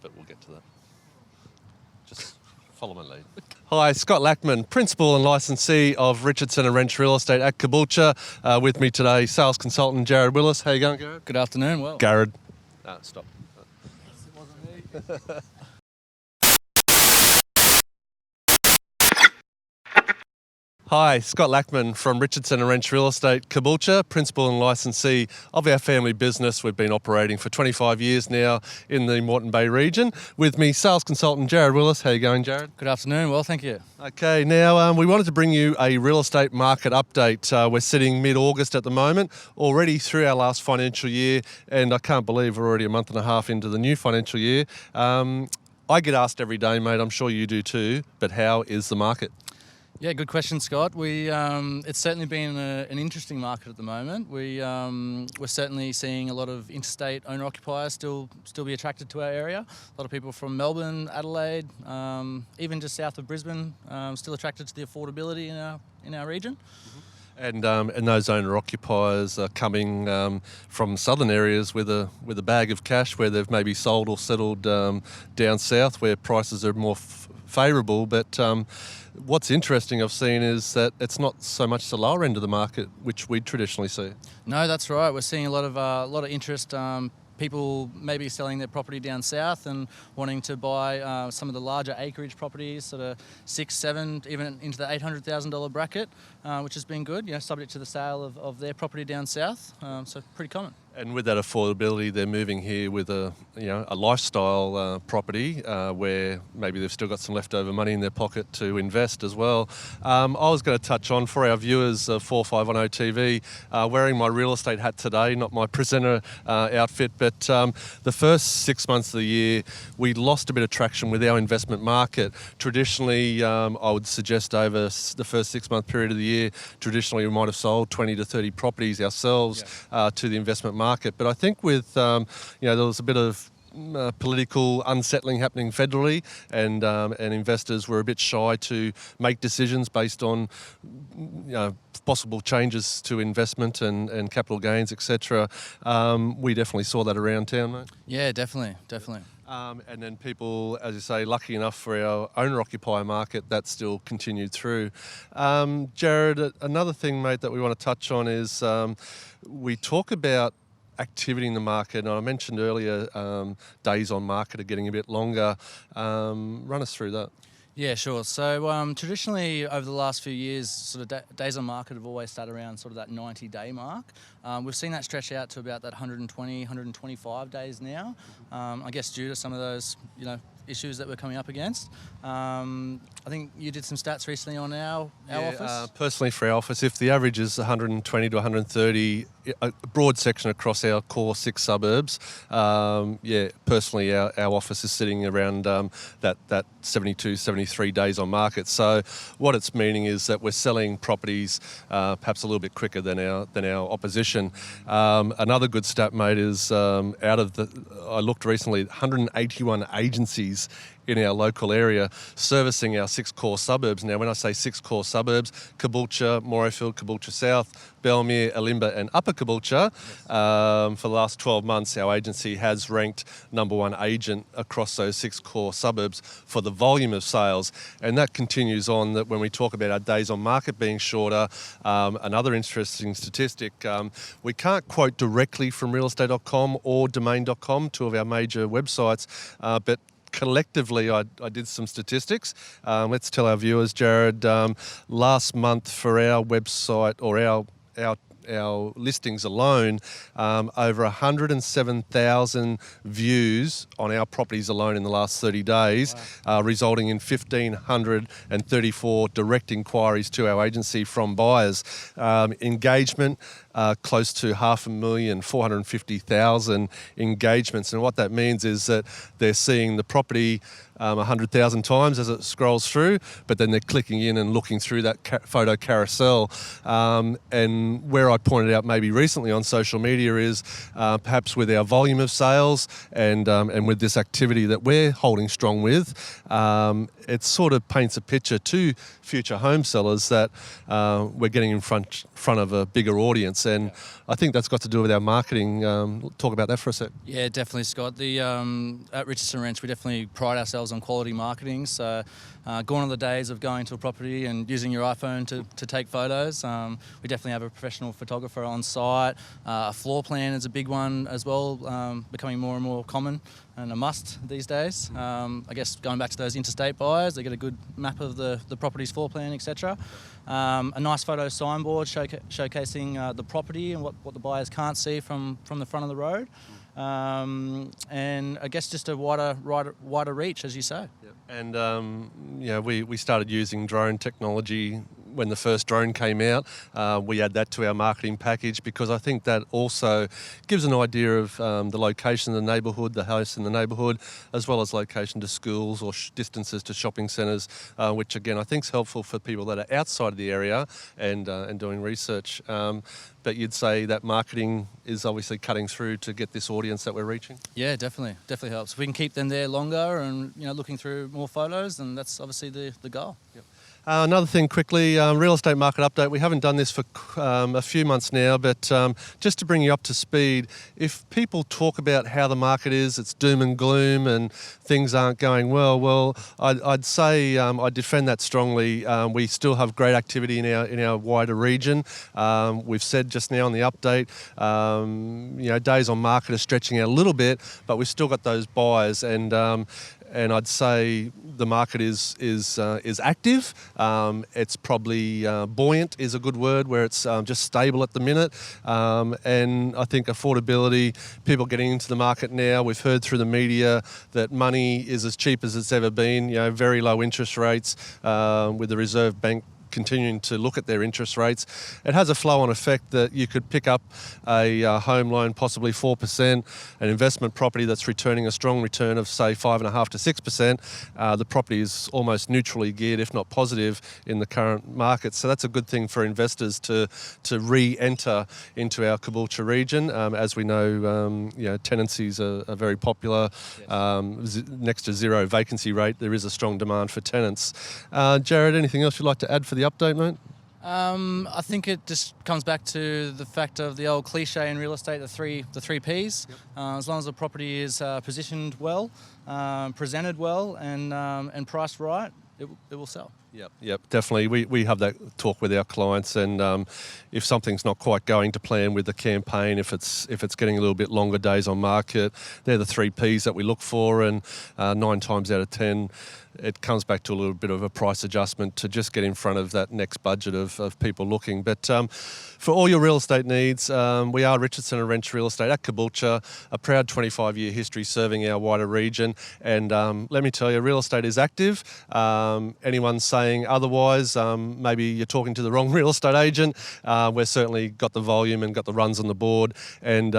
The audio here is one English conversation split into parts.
but we'll get to that. Just follow my lead. Hi, Scott Lackman, Principal and Licensee of Richardson&Wrench Real Estate at Caboolture. With me today, Sales Consultant Jared Willis. How you going, Jared? Good afternoon. Well, Garrett. Stop. it wasn't me. Hi, Scott Lackman from Richardson&Wrench Real Estate, Caboolture, Principal and Licensee of our family business. We've been operating for 25 years now in the Moreton Bay region. With me, Sales Consultant Jared Willis. How you going, Jared? Good afternoon. Well, thank you. Okay, now we wanted to bring you a real estate market update. We're sitting mid-August at the moment, already through our last financial year, and I can't believe we're already a month and a half into the new financial year. I get asked every day, mate, I'm sure you do too, but how is the market? Yeah, good question, Scott. It's certainly been an interesting market at the moment. We're certainly seeing a lot of interstate owner-occupiers still be attracted to our area. A lot of people from Melbourne, Adelaide, even just south of Brisbane, still attracted to the affordability in our region. And those owner-occupiers are coming from southern areas with a bag of cash where they've maybe sold or settled down south where prices are more favourable. But what's interesting I've seen is that it's not so much the lower end of the market, which we traditionally see. No, that's right. We're seeing a lot of interest. People maybe selling their property down south and wanting to buy some of the larger acreage properties, sort of 6, 7, even into the $800,000 bracket, which has been good, subject to the sale of their property down south. So pretty common. And with that affordability, they're moving here with a lifestyle property where maybe they've still got some leftover money in their pocket to invest as well. I was going to touch on for our viewers of 4510 TV, wearing my real estate hat today, not my presenter outfit, but the first 6 months of the year, we lost a bit of traction with our investment market. Traditionally, I would suggest over the first 6 month period of the year, traditionally we might have sold 20 to 30 properties ourselves to the investment market. But I think with, there was a bit of political unsettling happening federally, and investors were a bit shy to make decisions based on possible changes to investment and capital gains, etc. We definitely saw that around town, mate. Yeah, definitely. And then people, as you say, lucky enough for our owner-occupier market, that still continued through. Jared, another thing, mate, that we want to touch on is we talk about activity in the market, and I mentioned earlier days on market are getting a bit longer. Run us through that. Yeah, sure. So traditionally over the last few years, sort of days on market have always started around sort of that 90-day mark. We've seen that stretch out to about that 120, 125 days now. I guess due to some of those, issues that we're coming up against. I think you did some stats recently on our office. Personally for our office, if the average is 120 to 130, a broad section across our core 6 suburbs, personally our office is sitting around that 72, 73 days on market. So what it's meaning is that we're selling properties perhaps a little bit quicker than our opposition. Another good stat, mate, is I looked recently, 181 agencies in our local area servicing our 6 core suburbs. Now, when I say 6 core suburbs, Caboolture, Morayfield, Caboolture South, Belmere, Alimba and Upper Caboolture, for the last 12 months, our agency has ranked #1 agent across those 6 core suburbs for the volume of sales. And that continues on, that when we talk about our days on market being shorter, another interesting statistic, we can't quote directly from realestate.com or domain.com, 2 of our major websites, but collectively, I did some statistics. Let's tell our viewers, Jared, last month for our website or our listings alone, over 107,000 views on our properties alone in the last 30 days, resulting in 1,534 direct inquiries to our agency from buyers. Engagement, close to 500,000, 450,000 engagements. And what that means is that they're seeing the property 100,000 times as it scrolls through, but then they're clicking in and looking through that photo carousel. And where I pointed out maybe recently on social media is perhaps with our volume of sales and with this activity that we're holding strong with, it sort of paints a picture to future home sellers that we're getting in front of a bigger audience. and I think that's got to do with our marketing. Talk about that for a sec. Yeah, definitely, Scott. At Richardson&Wrench, we definitely pride ourselves on quality marketing. So, gone are the days of going to a property and using your iPhone to take photos. We definitely have a professional photographer on site. A floor plan is a big one as well, becoming more and more common and a must these days. I guess going back to those interstate buyers, they get a good map of the property's floor plan, etc. A nice photo signboard showcasing the property and what the buyers can't see from the front of the road. And I guess just a wider reach, as you say. Yep. And we started using drone technology when the first drone came out. We add that to our marketing package because I think that also gives an idea of the location of the neighbourhood, the house in the neighbourhood, as well as location to schools or distances to shopping centres, which again I think is helpful for people that are outside of the area and doing research. But you'd say that marketing is obviously cutting through to get this audience that we're reaching? Yeah, definitely helps. If we can keep them there longer and looking through more photos, then that's obviously the goal. Yep. Another thing quickly, real estate market update. We haven't done this for a few months now, but just to bring you up to speed, if people talk about how the market is, it's doom and gloom and things aren't going well, I'd say I defend that strongly. We still have great activity in our wider region. We've said just now on the update, days on market are stretching out a little bit, but we've still got those buyers and I'd say the market is active. It's probably buoyant is a good word, where it's just stable at the minute. And I think affordability, people getting into the market now. We've heard through the media that money is as cheap as it's ever been. Very low interest rates with the Reserve Bank continuing to look at their interest rates. It has a flow-on effect that you could pick up a home loan, possibly 4%, an investment property that's returning a strong return of, say, 5.5% to 6%. The property is almost neutrally geared, if not positive, in the current market. So that's a good thing for investors to re-enter into our Caboolture region. As we know, tenancies are very popular. Yes. Next to zero vacancy rate, there is a strong demand for tenants. Jared, anything else you'd like to add for the update, mate? I think it just comes back to the fact of the old cliche in real estate, the three Ps. Yep. As long as the property is positioned well, presented well, and priced right, it will sell. Yep, definitely. We have that talk with our clients, and if something's not quite going to plan with the campaign, if it's getting a little bit longer days on market, they're the 3 Ps that we look for, and 9 times out of 10, it comes back to a little bit of a price adjustment to just get in front of that next budget of people looking. But for all your real estate needs, we are Richardson&Wrench Real Estate at Caboolture, a proud 25-year history serving our wider region. And let me tell you, real estate is active. Anyone saying otherwise, maybe you're talking to the wrong real estate agent. We've certainly got the volume and got the runs on the board. And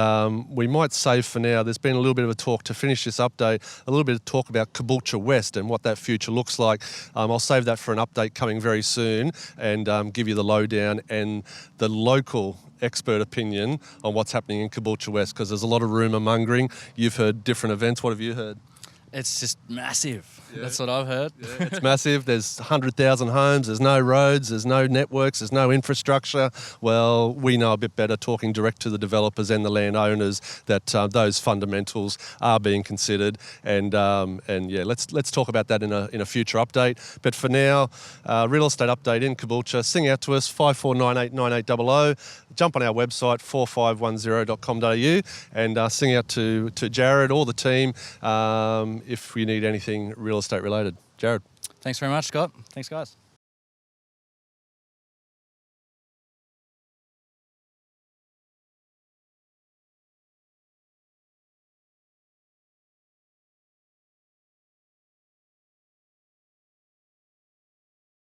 we might save for now, there's been a little bit of a talk to finish this update, a little bit of talk about Caboolture West and what that future looks like. I'll save that for an update coming very soon and give you the lowdown and the local expert opinion on what's happening in Caboolture West, because there's a lot of rumour mongering. You've heard different events. What have you heard? It's just massive. Yeah. That's what I've heard. Yeah, it's massive. There's 100,000 homes. There's no roads. There's no networks. There's no infrastructure. Well, we know a bit better, talking direct to the developers and the landowners, that those fundamentals are being considered. And let's talk about that in a future update. But for now, real estate update in Caboolture. Sing out to us 54989800. Jump on our website 4510.com.au and sing out to Jared or the team if you need anything real estate related. Jared. Thanks very much, Scott. Thanks, guys.